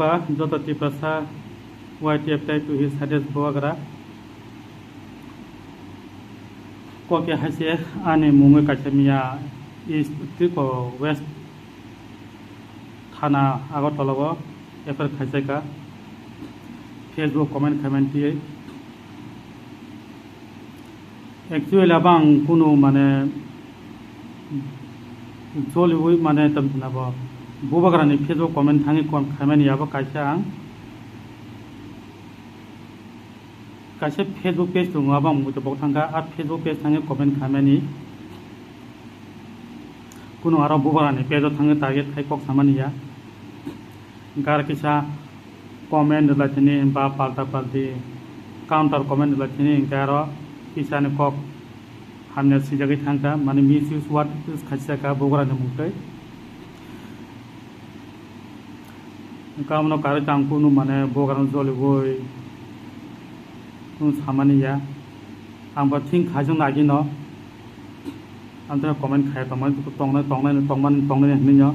ka joto tipasa YTF tai to his hades boagra ko ke hase ane munga kachemia east ko west thana agotologo efer khaise ka Facebook comment দিয়ে actually abang kuno mane joli oi mane tamna ba bubagrani Facebook comment thangi kon khamani aba kaisa Facebook page dong abang mu bok thanga at Facebook page thangi comment khamani kuno aro bubagrani page thangi target khai kok samani ya gar kisa comment lachini ba palta palti counter comment lachini karo kisane kok hamne sijagi thangka mane misuse word khachsa ka bogora ne mukai kamno kare tangku nu mane bogara joli boi nu samani ya amba thing khajung lagi no andra comment khai tongna ni no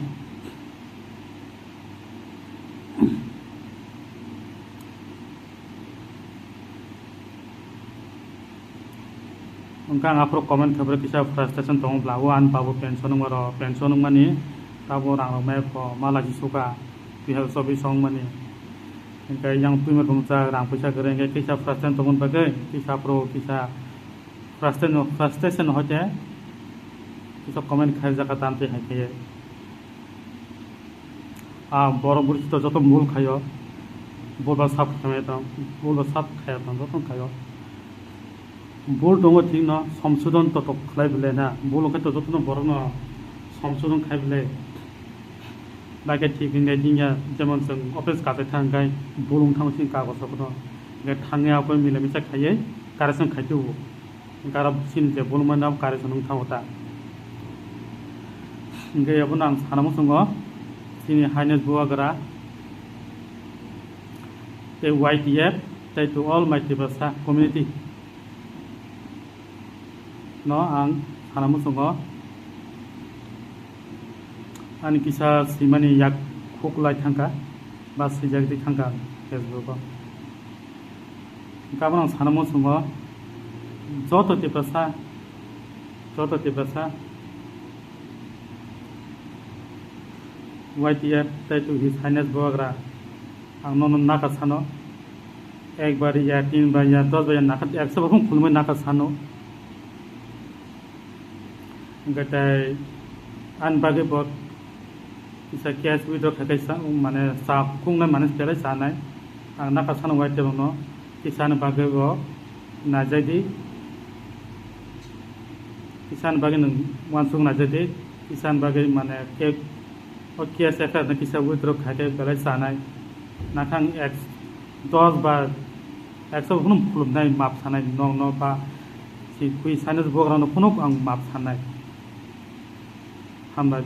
Ungkang apro comment khabar kisa frustration tong blago an pabu pension mani tabo rang me po malaji suka bihal sobi song mani engkai yang pima bungsa rang pusa gereng kisa frustration tong bagai kisa pro kisa frustration hoje kisa comment khai jaka tante haike boro burti to joto mul khayo bolba sap khame to bolba sap khaya to joto khayo बोल दंग ठीक न संशोधन तो खाई बोले ना बोल के तो जो बर न संशोधन खाई बोले लागे ठीक है जेमन जों अफिस काटे थांगाय बोलुं थांसिन कागज न थांगे आप मिले मिसा खाइए कारेसन खाइतो गारा सिन जे बोलमन नाम कारेसन थांगता इंगे अब नां सानामो संग सिनि हाइनेस बुआगरा ते YTF tai to all my tibasa community no ang hanamu songo ani kisa simani yak khoklai thangka ba sijagdi thangka Facebook kabana hanamu songo joto tipasa YTF tai to his highness boagra ang non naka sano ek bari ya 3 bar ya 10 bar ya naka 100 bar khulmai naka sano गटाय आन बागे बत किसा cash withdraw खाते माने साफ kung माने पेरे सानाय आं नाका सान वाइटे बनो किसान बागे ब नाजादि किसान बागे नों वानसुं नाजादि किसान बागे माने के और कैश एफर न किसा विड्रॉ खाते पेरे सानाय नाखां 10 बार 100 खुनु खुलुमनाय माप सानाय न बा सि कुइ सानस बग्रानो खुनु आं माप सानाय हामबाय